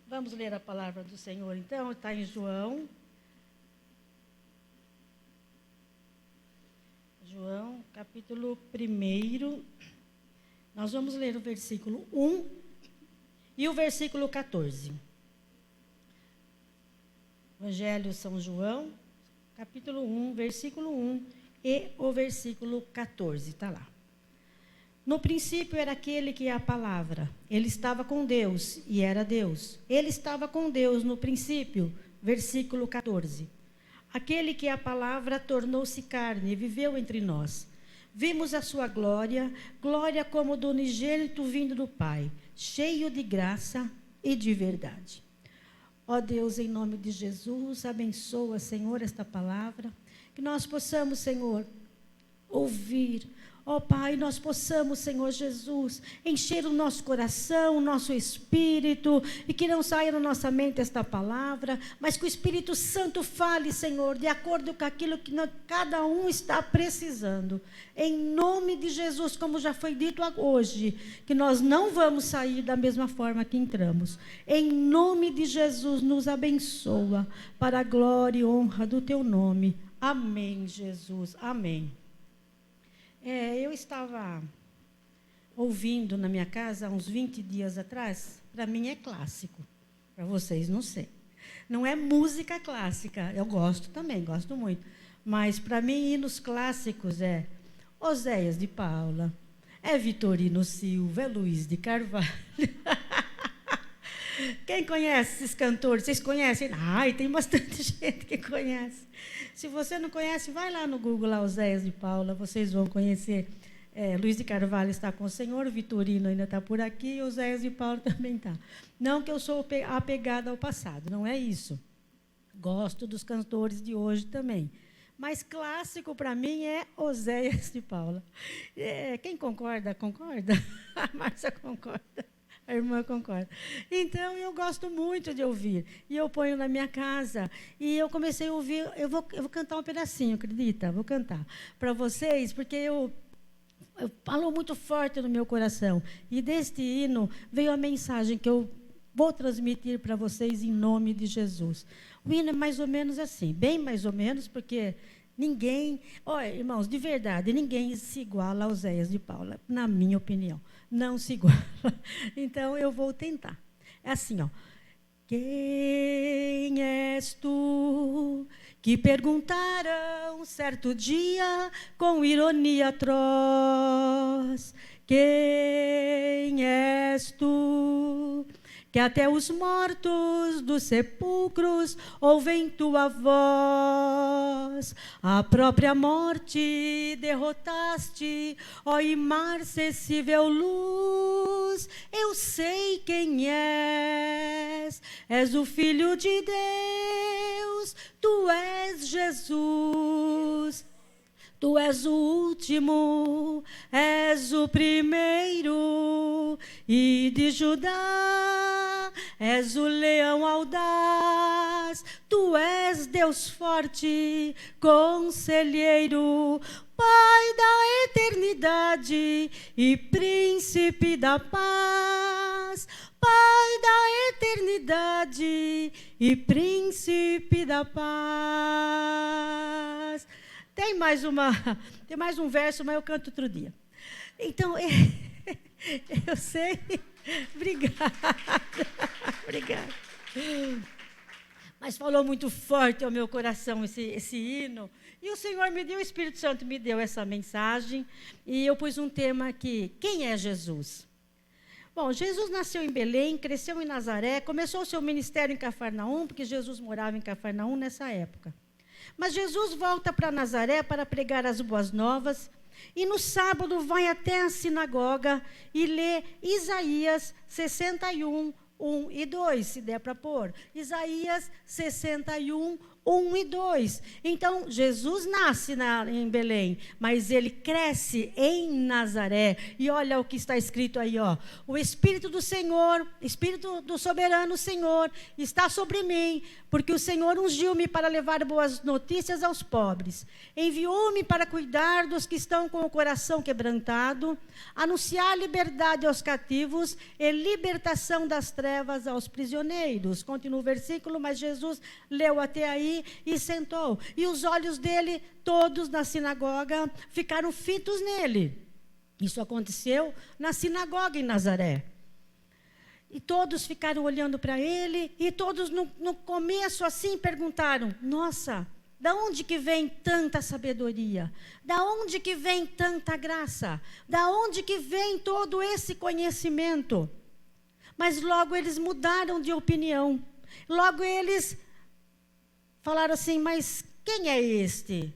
Vamos ler a palavra do Senhor, então, está em João. João, capítulo 1. Nós vamos ler o versículo 1 e o versículo 14. Evangelho São João, capítulo 1, versículo 1 e o versículo 14, está lá. No princípio era aquele que é a palavra. Ele estava com Deus e era Deus. Ele estava com Deus no princípio, versículo 14. Aquele que é a palavra tornou-se carne e viveu entre nós. Vimos a sua glória, glória como do unigênito vindo do Pai, cheio de graça e de verdade. Ó Deus, em nome de Jesus, abençoa, Senhor, esta palavra, que nós possamos, Senhor, ouvir. Ó Pai, nós possamos, Senhor Jesus, encher o nosso coração, o nosso espírito, e que não saia da nossa mente esta palavra, mas que o Espírito Santo fale, Senhor, de acordo com aquilo que cada um está precisando. Em nome de Jesus, como já foi dito hoje, que nós não vamos sair da mesma forma que entramos. Em nome de Jesus, nos abençoa, para a glória e honra do Teu nome. Amém, Jesus. Amém. Eu estava ouvindo na minha casa, há uns 20 dias atrás. Para mim é clássico, para vocês não sei. Não é música clássica, eu gosto também, gosto muito. Mas para mim, hinos clássicos é Oséias de Paula, é Vitorino Silva, é Luiz de Carvalho. Quem conhece esses cantores? Vocês conhecem? Ai, tem bastante gente que conhece. Se você não conhece, vai lá no Google, lá, Oséias de Paula, vocês vão conhecer. Luiz de Carvalho está com o Senhor, Vitorino ainda está por aqui, e Oséias de Paula também está. Não que eu sou apegada ao passado, não é isso. Gosto dos cantores de hoje também. Mas clássico para mim é Oséias de Paula. Quem concorda, concorda? A Márcia concorda. A irmã concorda. Então, eu gosto muito de ouvir. E eu ponho na minha casa. E eu comecei a ouvir. Eu vou cantar um pedacinho, acredita? Vou cantar para vocês, porque eu falou muito forte no meu coração. E deste hino veio a mensagem que eu vou transmitir para vocês em nome de Jesus. O hino é mais ou menos assim, bem mais ou menos, porque ninguém... Olha, irmãos, de verdade, ninguém se iguala a Oséias de Paula, na minha opinião. Não se iguala. Então, eu vou tentar. É assim, ó. Quem és tu? Que perguntaram certo dia com ironia atroz. Quem és tu? Que até os mortos dos sepulcros ouvem tua voz. A própria morte derrotaste, ó imarcessível luz. Eu sei quem és. És o Filho de Deus, tu és Jesus. Tu és o último, és o primeiro, e de Judá és o leão audaz. Tu és Deus forte, conselheiro, Pai da eternidade e príncipe da paz. Pai da eternidade e príncipe da paz. Tem mais um verso, mas eu canto outro dia. Então, eu sei. Obrigada. Obrigada. Mas falou muito forte ao meu coração esse hino. E o Senhor me deu, o Espírito Santo me deu essa mensagem. E eu pus um tema aqui. Quem é Jesus? Bom, Jesus nasceu em Belém, cresceu em Nazaré, começou o seu ministério em Cafarnaum, porque Jesus morava em Cafarnaum nessa época. Mas Jesus volta para Nazaré para pregar as boas novas e no sábado vai até a sinagoga e lê Isaías 61, 1 e 2, se der para pôr. Isaías 61, 1 e 2. Então, Jesus nasce em Belém, mas ele cresce em Nazaré. E olha o que está escrito aí, ó. O Espírito do Senhor, Espírito do soberano Senhor, está sobre mim, porque o Senhor ungiu-me para levar boas notícias aos pobres. Enviou-me para cuidar dos que estão com o coração quebrantado, anunciar liberdade aos cativos e libertação das trevas aos prisioneiros. Continua o versículo, mas Jesus leu até aí e sentou. E os olhos dele, todos na sinagoga, ficaram fitos nele. Isso aconteceu na sinagoga em Nazaré. E todos ficaram olhando para ele, e todos no começo assim perguntaram: nossa, da onde que vem tanta sabedoria? Da onde que vem tanta graça? Da onde que vem todo esse conhecimento? Mas logo eles mudaram de opinião. Logo eles falaram assim: mas quem é este?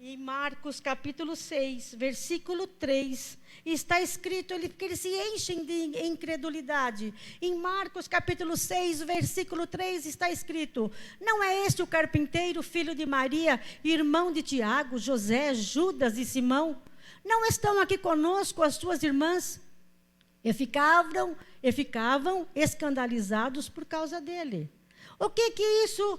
Em Marcos capítulo 6, versículo 3, está escrito que eles se enchem de incredulidade. Em Marcos capítulo 6, versículo 3, está escrito: não é este o carpinteiro, filho de Maria, irmão de Tiago, José, Judas e Simão? Não estão aqui conosco as suas irmãs? E ficavam escandalizados por causa dele. O que isso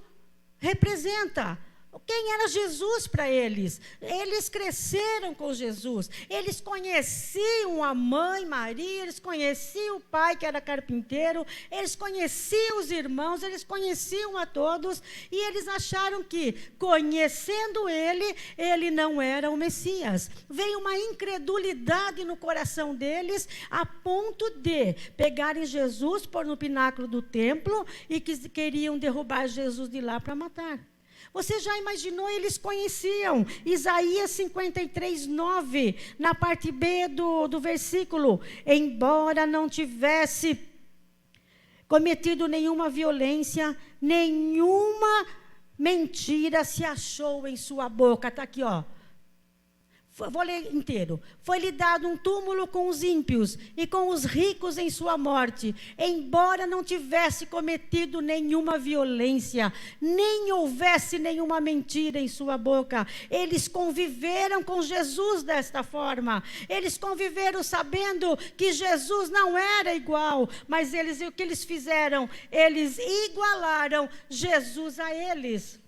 representa? Quem era Jesus para eles? Eles cresceram com Jesus. Eles conheciam a mãe Maria, eles conheciam o pai que era carpinteiro, eles conheciam os irmãos, eles conheciam a todos, e eles acharam que, conhecendo ele não era o Messias. Veio uma incredulidade no coração deles, a ponto de pegarem Jesus, pôr no pináculo do templo, e que queriam derrubar Jesus de lá para matar. Você já imaginou? Eles conheciam Isaías 53, 9, na parte B do versículo: embora não tivesse cometido nenhuma violência, nenhuma mentira se achou em sua boca. Está aqui, ó. Vou ler inteiro. Foi-lhe dado um túmulo com os ímpios e com os ricos em sua morte, embora não tivesse cometido nenhuma violência, nem houvesse nenhuma mentira em sua boca. Eles conviveram com Jesus desta forma. Eles conviveram sabendo que Jesus não era igual, mas o que eles fizeram? Eles igualaram Jesus a eles.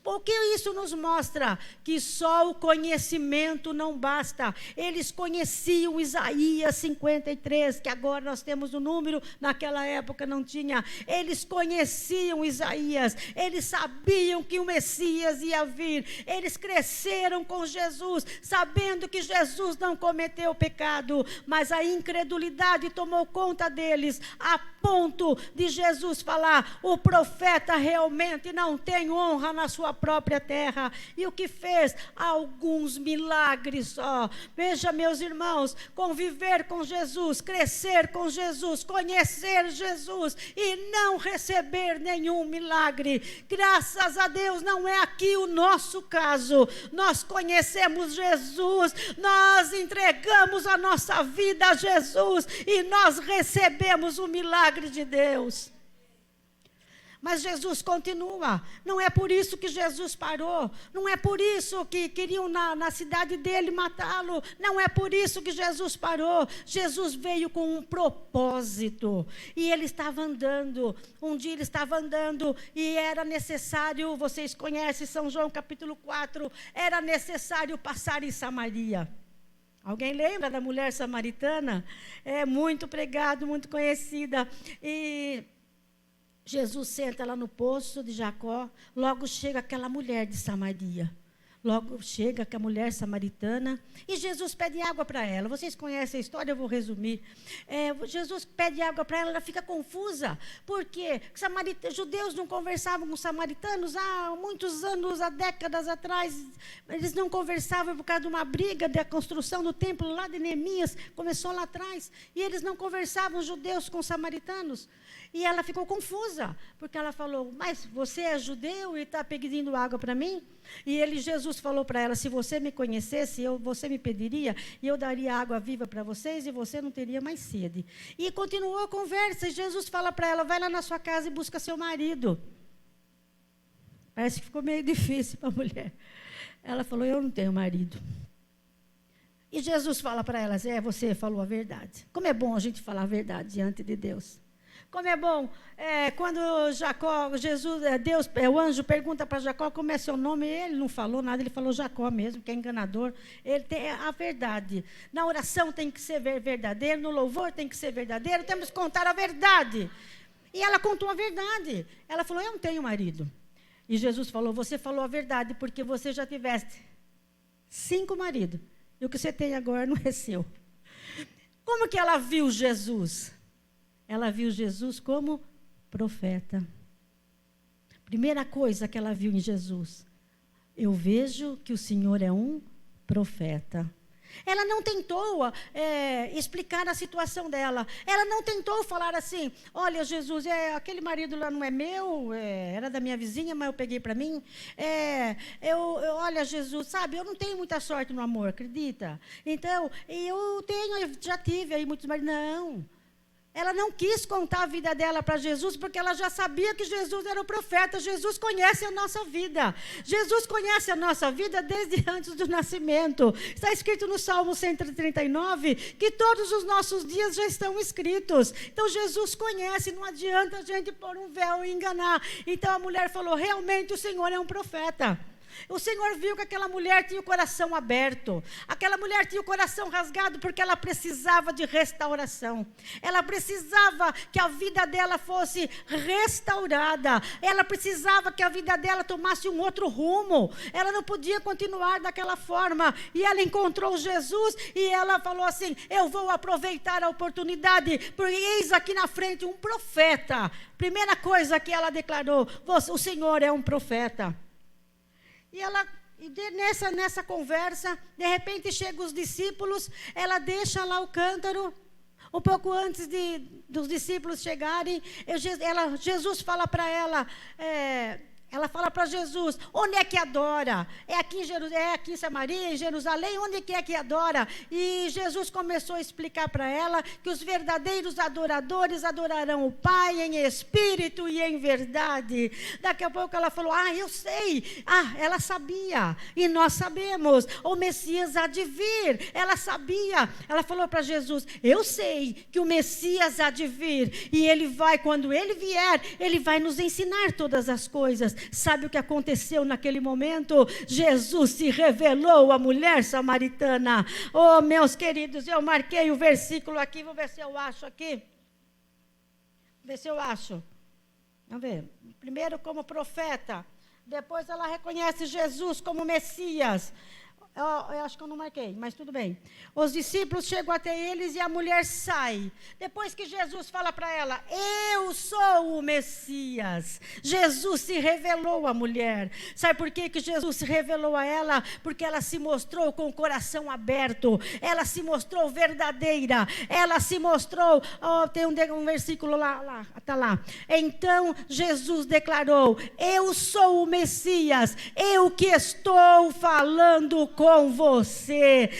O que isso nos mostra? Que só o conhecimento não basta. Eles conheciam Isaías 53, que agora nós temos o número, naquela época não tinha. Eles conheciam Isaías, eles sabiam que o Messias ia vir. Eles cresceram com Jesus, sabendo que Jesus não cometeu pecado, mas a incredulidade tomou conta deles, a ponto de Jesus falar: o profeta realmente não tem honra na sua própria terra. E o que fez? Alguns milagres só. Veja, meus irmãos, conviver com Jesus, crescer com Jesus, conhecer Jesus e não receber nenhum milagre. Graças a Deus não é aqui o nosso caso. Nós conhecemos Jesus, nós entregamos a nossa vida a Jesus e nós recebemos o milagre de Deus. Mas Jesus continua. Não é por isso que Jesus parou. Não é por isso que queriam na cidade dele matá-lo. Não é por isso que Jesus parou. Jesus veio com um propósito. E ele estava andando. Um dia ele estava andando e era necessário, vocês conhecem São João capítulo 4, era necessário passar em Samaria. Alguém lembra da mulher samaritana? É muito pregado, muito conhecida. E Jesus senta lá no poço de Jacó, logo chega aquela mulher de Samaria. Logo chega a mulher samaritana e Jesus pede água para ela. Vocês conhecem a história, eu vou resumir. Jesus pede água para ela, ela fica confusa. Por quê? Judeus não conversavam com samaritanos há muitos anos, há décadas atrás. Eles não conversavam por causa de uma briga da construção do templo lá de Neemias. Começou lá atrás. E eles não conversavam, judeus com samaritanos. E ela ficou confusa, porque ela falou: mas você é judeu e está pedindo água para mim? E Jesus falou para ela: se você me conhecesse, você me pediria, e eu daria água viva para vocês, e você não teria mais sede. E continuou a conversa, e Jesus fala para ela: vai lá na sua casa e busca seu marido. Parece que ficou meio difícil para a mulher. Ela falou, eu não tenho marido. E Jesus fala para ela, você falou a verdade. Como é bom a gente falar a verdade diante de Deus. Como é bom, quando o anjo pergunta para Jacó como é seu nome, ele não falou nada, ele falou Jacó mesmo, que é enganador. Ele tem a verdade. Na oração tem que ser verdadeiro, no louvor tem que ser verdadeiro, temos que contar a verdade. E ela contou a verdade. Ela falou, eu não tenho marido. E Jesus falou, você falou a verdade, porque você já tiveste 5 maridos. E o que você tem agora não é seu. Como que ela viu Jesus? Ela viu Jesus como profeta. Primeira coisa que ela viu em Jesus. Eu vejo que o Senhor é um profeta. Ela não tentou explicar a situação dela. Ela não tentou falar assim, olha Jesus, aquele marido lá não é meu, era da minha vizinha, mas eu peguei para mim. Olha Jesus, sabe, eu não tenho muita sorte no amor, acredita? Então, eu já tive aí muitos maridos. Não. Ela não quis contar a vida dela para Jesus, porque ela já sabia que Jesus era o profeta. Jesus conhece a nossa vida. Jesus conhece a nossa vida desde antes do nascimento. Está escrito no Salmo 139, que todos os nossos dias já estão escritos. Então, Jesus conhece, não adianta a gente pôr um véu e enganar. Então, a mulher falou, realmente o Senhor é um profeta. O Senhor viu que aquela mulher tinha o coração aberto. Aquela mulher tinha o coração rasgado porque ela precisava de restauração. Ela precisava que a vida dela fosse restaurada. Ela precisava que a vida dela tomasse um outro rumo. Ela não podia continuar daquela forma. E ela encontrou Jesus e ela falou assim, eu vou aproveitar a oportunidade, porque eis aqui na frente um profeta. Primeira coisa que ela declarou, o Senhor é um profeta. E nessa conversa, de repente chegam os discípulos, ela deixa lá o cântaro, um pouco antes dos discípulos chegarem, Jesus fala para ela, ela fala para Jesus, onde é que adora? É aqui em Samaria, em Jerusalém, onde é que adora? E Jesus começou a explicar para ela que os verdadeiros adoradores adorarão o Pai em espírito e em verdade. Daqui a pouco ela falou, eu sei. Ela sabia, e nós sabemos, o Messias há de vir. Ela sabia, ela falou para Jesus, eu sei que o Messias há de vir, e quando ele vier, ele vai nos ensinar todas as coisas. Sabe o que aconteceu naquele momento? Jesus se revelou à mulher samaritana. Oh, meus queridos, eu marquei o versículo aqui, vou ver se eu acho aqui. Vamos ver. Primeiro como profeta, depois ela reconhece Jesus como Messias. Eu acho que eu não marquei, mas tudo bem. Os discípulos chegam até eles e a mulher sai. Depois que Jesus fala para ela, eu sou o Messias. Jesus se revelou à mulher. Sabe por que Jesus se revelou a ela? Porque ela se mostrou com o coração aberto. Ela se mostrou verdadeira. Ela se mostrou, tem um versículo lá, está lá. Então Jesus declarou, eu sou o Messias. Eu que estou falando com você.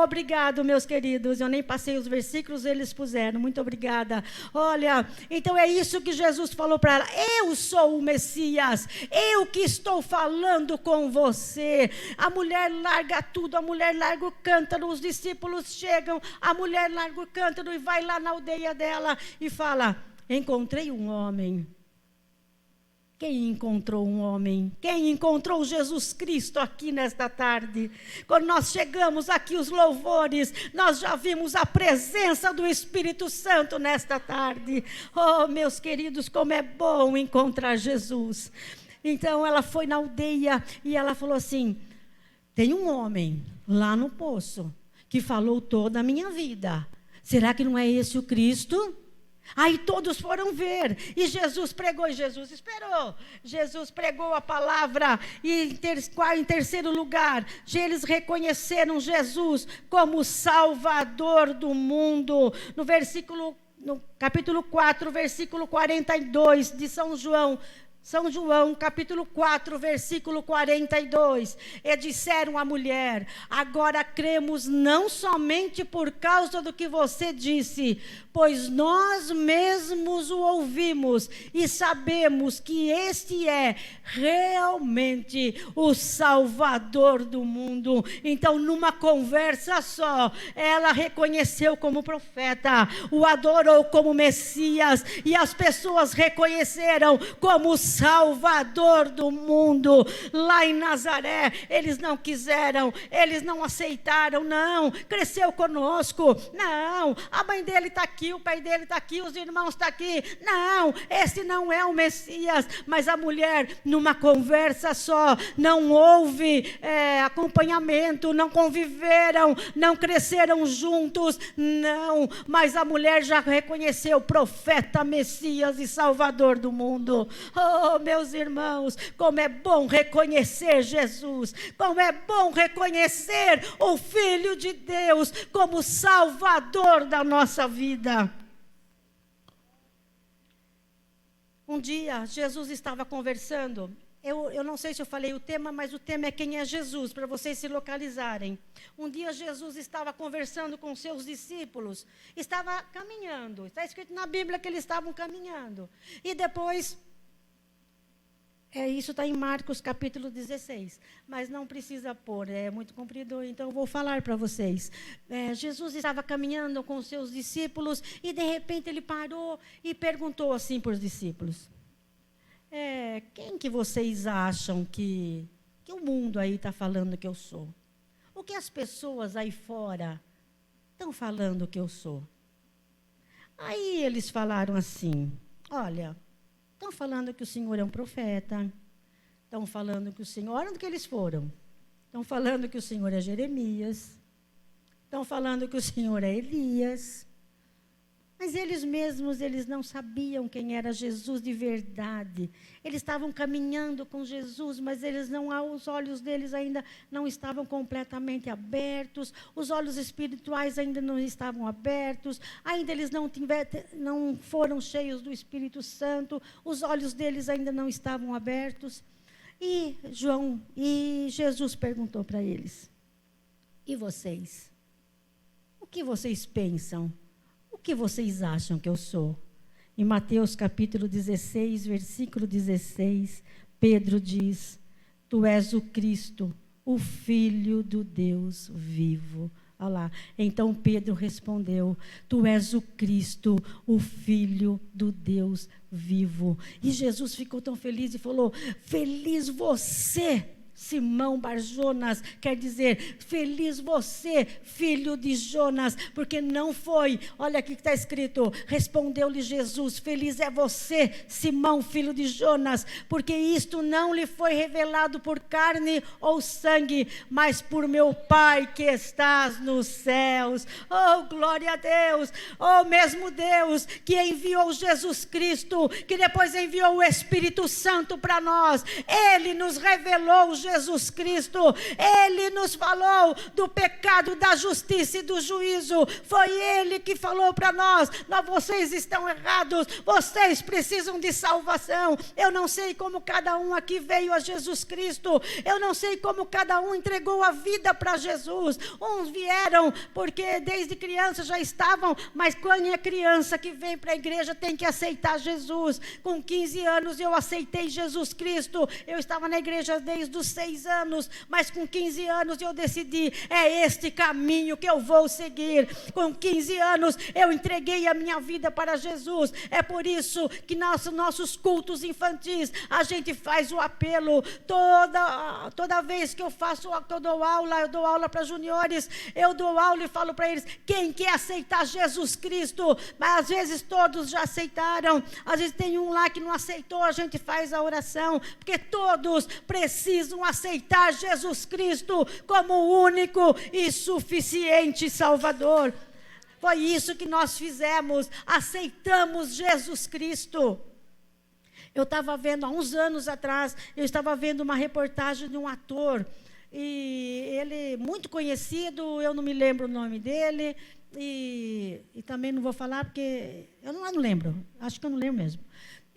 Obrigado, meus queridos. Eu nem passei os versículos, eles puseram. Muito obrigada. Olha, então é isso que Jesus falou para ela. Eu sou o Messias. Eu que estou falando com você. A mulher larga tudo. A mulher larga o cântaro. Os discípulos chegam. A mulher larga o cântaro e vai lá na aldeia dela e fala, encontrei um homem. Quem encontrou um homem? Quem encontrou Jesus Cristo aqui nesta tarde? Quando nós chegamos aqui, os louvores, nós já vimos a presença do Espírito Santo nesta tarde. Oh, meus queridos, como é bom encontrar Jesus. Então, ela foi na aldeia e ela falou assim, tem um homem lá no poço que falou toda a minha vida. Será que não é esse o Cristo? Aí todos foram ver, e Jesus pregou, e Jesus esperou. Jesus pregou a palavra, e em terceiro lugar, eles reconheceram Jesus como Salvador do mundo. No capítulo 4, versículo 42 de São João, São João, capítulo 4, versículo 42. E disseram à mulher: agora cremos não somente por causa do que você disse, pois nós mesmos o ouvimos e sabemos que este é realmente o Salvador do mundo. Então, numa conversa só, ela reconheceu como profeta, o adorou como Messias, e as pessoas reconheceram como Salvador do mundo. Lá em Nazaré, eles não quiseram, eles não aceitaram, não, cresceu conosco, não, a mãe dele está aqui, o pai dele está aqui, os irmãos estão aqui, não, esse não é o Messias. Mas a mulher, numa conversa só, não houve acompanhamento, não conviveram, não cresceram juntos, não, mas a mulher já reconheceu profeta, Messias e Salvador do mundo. Oh, meus irmãos, como é bom reconhecer Jesus, como é bom reconhecer o Filho de Deus como Salvador da nossa vida. Um dia, Jesus estava conversando, eu não sei se eu falei o tema, mas o tema é quem é Jesus, para vocês se localizarem. Um dia Jesus estava conversando com seus discípulos, estava caminhando, está escrito na Bíblia que eles estavam caminhando. E depois, isso está em Marcos capítulo 16, mas não precisa pôr, é muito comprido, então eu vou falar para vocês. Jesus estava caminhando com os seus discípulos e de repente ele parou e perguntou assim para os discípulos: quem que vocês acham que o mundo aí está falando que eu sou? O que as pessoas aí fora estão falando que eu sou? Aí eles falaram assim: olha, estão falando que o Senhor é um profeta, estão falando que o Senhor, olha onde que eles foram, estão falando que o Senhor é Jeremias, estão falando que o Senhor é Elias. Mas eles mesmos, eles não sabiam quem era Jesus de verdade. Eles estavam caminhando com Jesus, mas os olhos deles ainda não estavam completamente abertos, os olhos espirituais ainda não estavam abertos, ainda eles não foram cheios do Espírito Santo, os olhos deles ainda não estavam abertos. E Jesus perguntou para eles: e vocês? O que vocês pensam? O que vocês acham que eu sou? Em Mateus capítulo 16, versículo 16, Pedro diz: tu és o Cristo, o Filho do Deus vivo. Olha lá. Então Pedro respondeu: tu és o Cristo, o Filho do Deus vivo. E Jesus ficou tão feliz e falou: feliz você, Simão Bar-Jonas, quer dizer, feliz você, filho de Jonas, porque não foi, olha aqui que está escrito, respondeu-lhe Jesus: feliz é você, Simão, filho de Jonas, porque isto não lhe foi revelado por carne ou sangue, mas por meu Pai que estás nos céus. Oh, glória a Deus! Oh, mesmo Deus que enviou Jesus Cristo, que depois enviou o Espírito Santo para nós, Ele nos revelou Jesus Cristo, Ele nos falou do pecado, da justiça e do juízo. Foi Ele que falou para nós: vocês estão errados, vocês precisam de salvação. Eu não sei como cada um aqui veio a Jesus Cristo, eu não sei como cada um entregou a vida para Jesus. Uns vieram porque desde criança já estavam, mas quando é criança que vem para a igreja tem que aceitar Jesus. Com 15 anos eu aceitei Jesus Cristo, eu estava na igreja desde os 6 anos, mas com 15 anos eu decidi: é este caminho que eu vou seguir. Com 15 anos eu entreguei a minha vida para Jesus. É por isso que nossos cultos infantis, a gente faz o apelo, toda vez que eu dou aula para juniores, eu dou aula e falo para eles: quem quer aceitar Jesus Cristo? Mas às vezes todos já aceitaram, às vezes tem um lá que não aceitou, a gente faz a oração, porque todos precisam aceitar Jesus Cristo como o único e suficiente Salvador. Foi isso que nós fizemos, aceitamos Jesus Cristo. Eu estava vendo, há uns anos atrás, eu estava vendo uma reportagem de um ator, e ele muito conhecido, eu não me lembro o nome dele, e também não vou falar porque eu não lembro, acho que eu não lembro mesmo.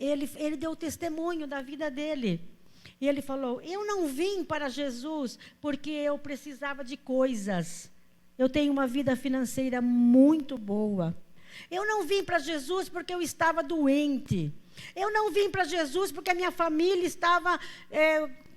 ele deu testemunho da vida dele. E ele falou: eu não vim para Jesus porque eu precisava de coisas. Eu tenho uma vida financeira muito boa. Eu não vim para Jesus porque eu estava doente. Eu não vim para Jesus porque a minha família estava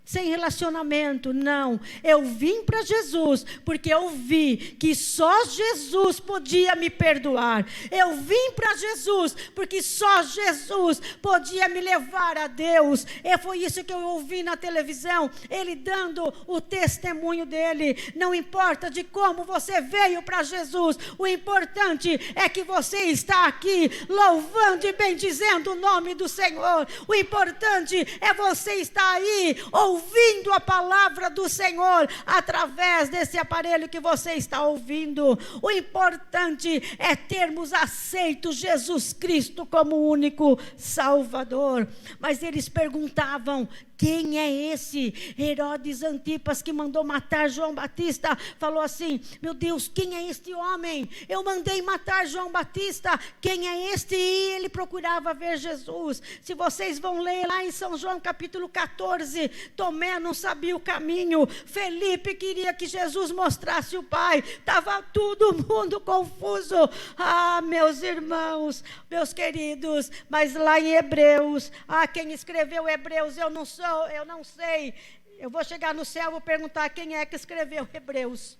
sem relacionamento. Não, eu vim para Jesus porque eu vi que só Jesus podia me perdoar. Eu vim para Jesus porque só Jesus podia me levar a Deus. E foi isso que eu ouvi na televisão, ele dando o testemunho dele. Não importa de como você veio para Jesus, o importante é que você está aqui louvando e bendizendo o nome do Senhor. O importante é você estar aí ouvindo a palavra do Senhor através desse aparelho que você está ouvindo. O importante é termos aceito Jesus Cristo como o único Salvador. Mas eles perguntavam: quem é esse Herodes Antipas que mandou matar João Batista? Falou assim: meu Deus, quem é este homem? Eu mandei matar João Batista, quem é este? E ele procurava ver Jesus. Se vocês vão ler lá em São João capítulo 14, Tomé não sabia o caminho, Felipe queria que Jesus mostrasse o Pai, estava todo mundo confuso. Ah, meus irmãos, meus queridos, mas lá em Hebreus, quem escreveu Hebreus eu não sei. Eu vou chegar no céu e vou perguntar quem é que escreveu Hebreus.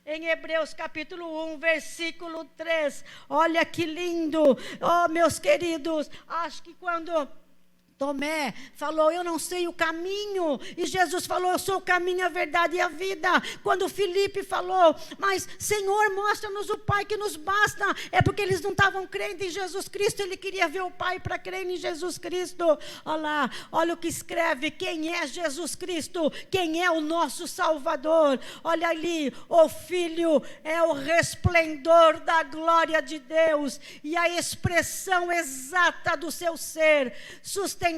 Em Hebreus capítulo 1, versículo 3. Olha que lindo. Oh, meus queridos, acho que quando Tomé falou: eu não sei o caminho, e Jesus falou: eu sou o caminho, a verdade e a vida. Quando Felipe falou: mas Senhor, mostra-nos o Pai que nos basta, é porque eles não estavam crendo em Jesus Cristo. Ele queria ver o Pai para crer em Jesus Cristo. Olha lá, olha o que escreve: quem é Jesus Cristo, quem é o nosso Salvador. Olha ali, o Filho é o resplendor da glória de Deus e a expressão exata do seu ser, sustentando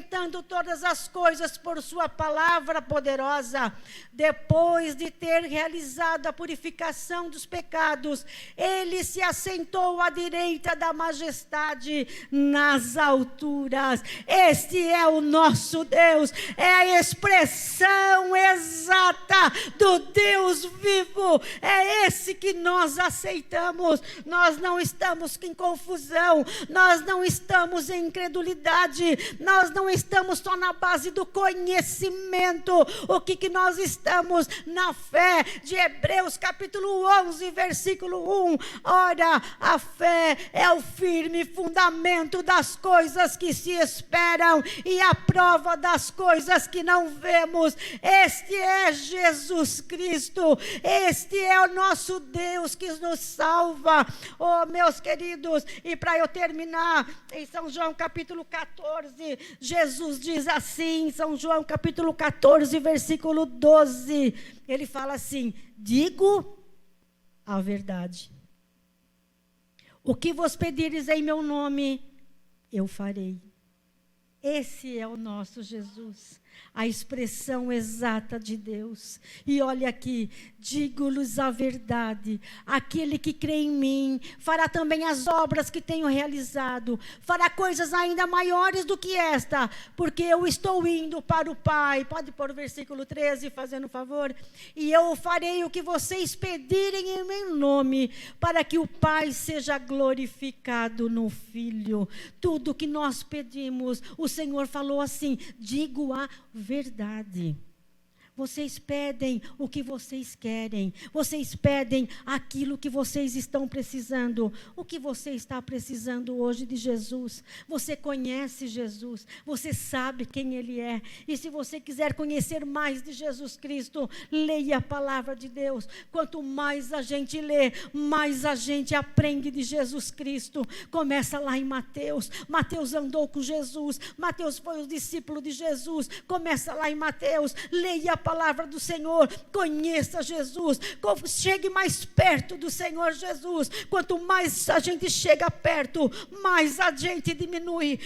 todas as coisas por sua palavra poderosa. Depois de ter realizado a purificação dos pecados, ele se assentou à direita da majestade nas alturas. Este é o nosso Deus, é a expressão exata do Deus vivo. É esse que nós aceitamos. Nós não estamos em confusão, nós não estamos em incredulidade, nós não estamos só na base do conhecimento. O que nós estamos? Na fé de Hebreus capítulo 11, versículo 1. Ora, a fé é o firme fundamento das coisas que se esperam e a prova das coisas que não vemos. Este é Jesus Cristo, este é o nosso Deus que nos salva. Oh, meus queridos, e para eu terminar, em São João capítulo 14, Jesus diz assim, São João capítulo 14, versículo 12, ele fala assim: digo a verdade. O que vos pedires em meu nome, eu farei. Esse é o nosso Jesus, a expressão exata de Deus. E olha aqui: digo-lhes a verdade, aquele que crê em mim fará também as obras que tenho realizado, fará coisas ainda maiores do que esta, porque eu estou indo para o Pai. Pode pôr o versículo 13, fazendo favor. E eu farei o que vocês pedirem em meu nome, para que o Pai seja glorificado no Filho. Tudo que nós pedimos, o Senhor falou assim: digo a verdade. Vocês pedem o que vocês querem. Vocês pedem aquilo que vocês estão precisando. O que você está precisando hoje de Jesus? Você conhece Jesus? Você sabe quem Ele é? E se você quiser conhecer mais de Jesus Cristo, leia a palavra de Deus. Quanto mais a gente lê, mais a gente aprende de Jesus Cristo. Começa lá em Mateus. Mateus andou com Jesus. Mateus foi o discípulo de Jesus. Começa lá em Mateus. Leia a palavra do Senhor. Conheça Jesus, chegue mais perto do Senhor Jesus. Quanto mais a gente chega perto, mais a gente diminui.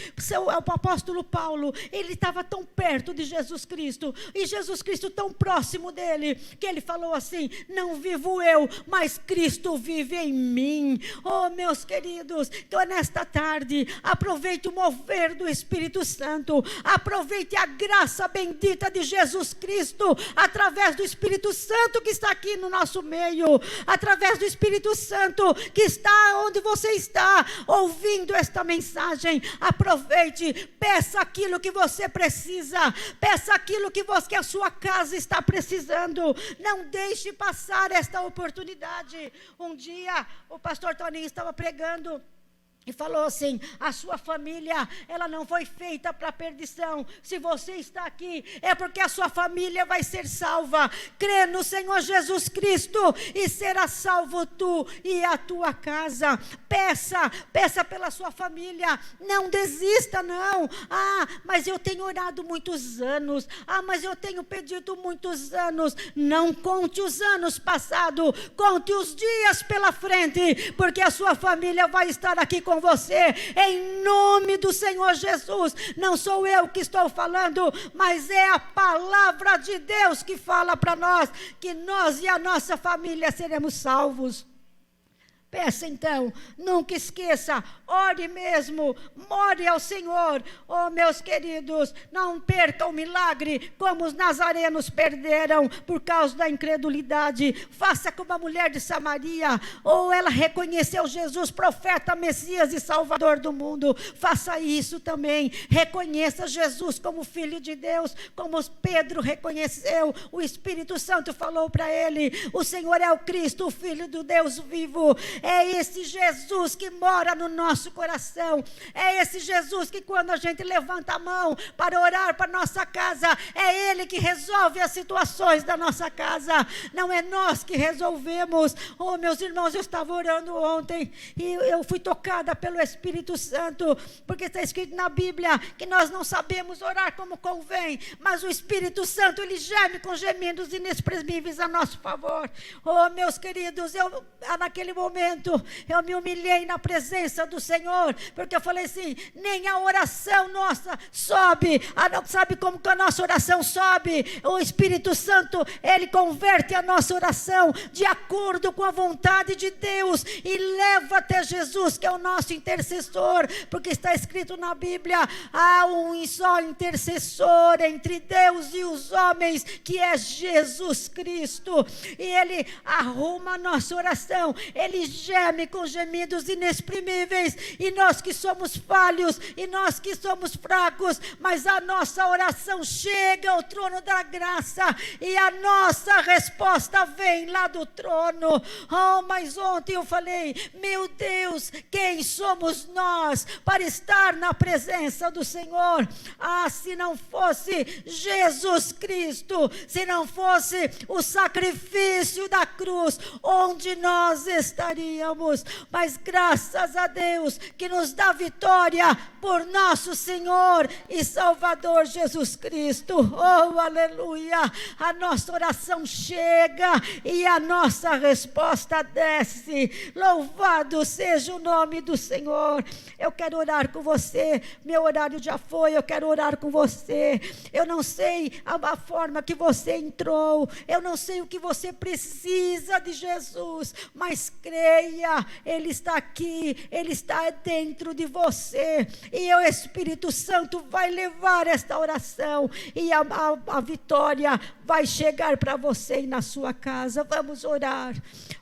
O apóstolo Paulo, ele estava tão perto de Jesus Cristo, e Jesus Cristo tão próximo dele, que ele falou assim: não vivo eu, mas Cristo vive em mim. Oh, meus queridos, então nesta tarde, aproveite o mover do Espírito Santo, aproveite a graça bendita de Jesus Cristo, através do Espírito Santo que está aqui no nosso meio, através do Espírito Santo que está onde você está, ouvindo esta mensagem. Aproveite, peça aquilo que você precisa, peça aquilo que a sua casa está precisando. Não deixe passar esta oportunidade. Um dia o pastor Toninho estava pregando e falou assim: a sua família, ela não foi feita para perdição. Se você está aqui, é porque a sua família vai ser salva. Crê no Senhor Jesus Cristo e será salvo tu e a tua casa. Peça pela sua família. Não desista, não. Mas eu tenho orado muitos anos. Mas eu tenho pedido muitos anos. Não conte os anos passados, conte os dias pela frente, porque a sua família vai estar aqui com você, em nome do Senhor Jesus. Não sou eu que estou falando, mas é a palavra de Deus que fala para nós, que nós e a nossa família seremos salvos. Peça então, nunca esqueça, ore mesmo, ore ao Senhor. Oh, meus queridos, não perca o milagre como os nazarenos perderam por causa da incredulidade. Faça como a mulher de Samaria, ela reconheceu Jesus, profeta, Messias e Salvador do mundo. Faça isso também, reconheça Jesus como Filho de Deus, como Pedro reconheceu. O Espírito Santo falou para ele: o Senhor é o Cristo, o Filho do Deus vivo. É esse Jesus que mora no nosso coração. É esse Jesus que, quando a gente levanta a mão para orar para nossa casa, é Ele que resolve as situações da nossa casa. Não é nós que resolvemos. Oh, meus irmãos, eu estava orando ontem e eu fui tocada pelo Espírito Santo, porque está escrito na Bíblia que nós não sabemos orar como convém, mas o Espírito Santo, ele geme com gemidos inexprimíveis a nosso favor. Oh, meus queridos, naquele momento eu me humilhei na presença do Senhor, porque eu falei assim: nem a oração nossa sobe. Sabe como que a nossa oração sobe? O Espírito Santo, ele converte a nossa oração de acordo com a vontade de Deus e leva até Jesus, que é o nosso intercessor, porque está escrito na Bíblia: há um só intercessor entre Deus e os homens, que é Jesus Cristo, e ele arruma a nossa oração, ele geme com gemidos inexprimíveis. E nós que somos falhos, e nós que somos fracos, mas a nossa oração chega ao trono da graça, e a nossa resposta vem lá do trono. Mas ontem eu falei: meu Deus, quem somos nós para estar na presença do Senhor? Se não fosse Jesus Cristo, se não fosse o sacrifício da cruz, onde nós estaríamos? Mas graças a Deus que nos dá vitória por nosso Senhor e Salvador Jesus Cristo. Oh, aleluia! A nossa oração chega e a nossa resposta desce. Louvado seja o nome do Senhor. Eu quero orar com você. Meu horário já foi, eu quero orar com você. Eu não sei a forma que você entrou, eu não sei o que você precisa de Jesus, mas creia, Ele está aqui, Ele está dentro de você, e o Espírito Santo vai levar esta oração, e a vitória vai chegar para você e na sua casa. Vamos orar.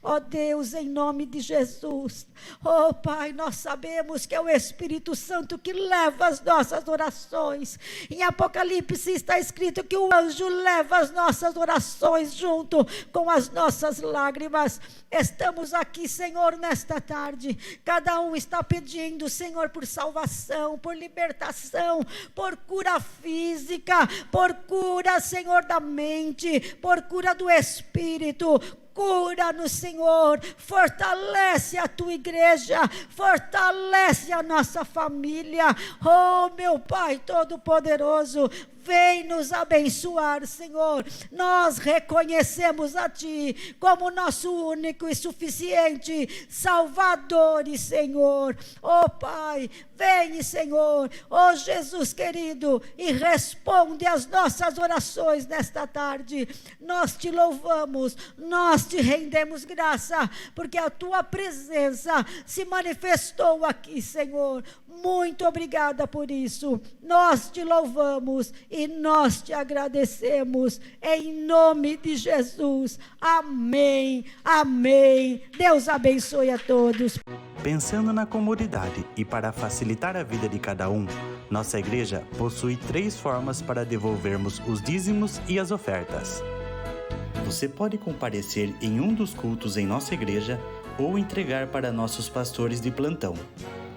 Ó Deus, em nome de Jesus. Oh Pai, nós sabemos que é o Espírito Santo que leva as nossas orações. Em Apocalipse está escrito que o anjo leva as nossas orações junto com as nossas lágrimas. Estamos aqui, Senhor, nesta tarde. Cada um está pedindo, Senhor, por salvação, por libertação, por cura física, por cura, Senhor, da mente, por cura do espírito. Cura-nos, Senhor, fortalece a tua igreja, fortalece a nossa família. Oh, meu Pai Todo-Poderoso, Vem nos abençoar, Senhor. Nós reconhecemos a Ti como nosso único e suficiente Salvador e Senhor. Oh Pai, vem, Senhor, oh Jesus querido, e responde às nossas orações nesta tarde. Nós te louvamos, nós te rendemos graça, porque a Tua presença se manifestou aqui, Senhor. Muito obrigada por isso. Nós te louvamos e nós te agradecemos, em nome de Jesus. Amém, amém. Deus abençoe a todos. Pensando na comunidade e para facilitar a vida de cada um, nossa igreja possui 3 formas para devolvermos os dízimos e as ofertas. Você pode comparecer em um dos cultos em nossa igreja ou entregar para nossos pastores de plantão.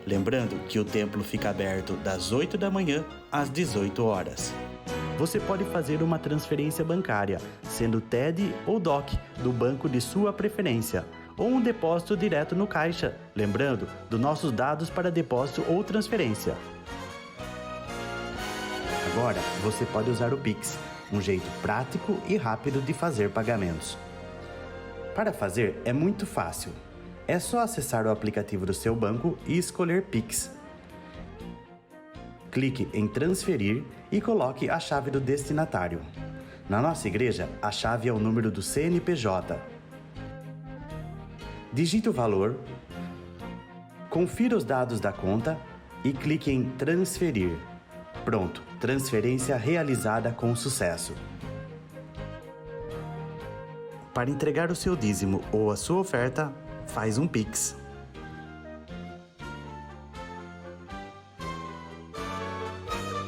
Lembrando que o templo fica aberto das 8 da manhã às 18 horas. Você pode fazer uma transferência bancária, sendo TED ou DOC, do banco de sua preferência, ou um depósito direto no caixa, lembrando dos nossos dados para depósito ou transferência. Agora, você pode usar o Pix, um jeito prático e rápido de fazer pagamentos. Para fazer, é muito fácil. É só acessar o aplicativo do seu banco e escolher Pix. Clique em transferir e coloque a chave do destinatário. Na nossa igreja, a chave é o número do CNPJ. Digite o valor, confira os dados da conta e clique em transferir. Pronto, transferência realizada com sucesso. Para entregar o seu dízimo ou a sua oferta, faz um Pix.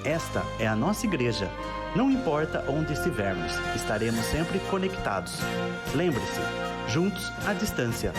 Esta é a nossa igreja. Não importa onde estivermos, estaremos sempre conectados. Lembre-se, juntos à distância.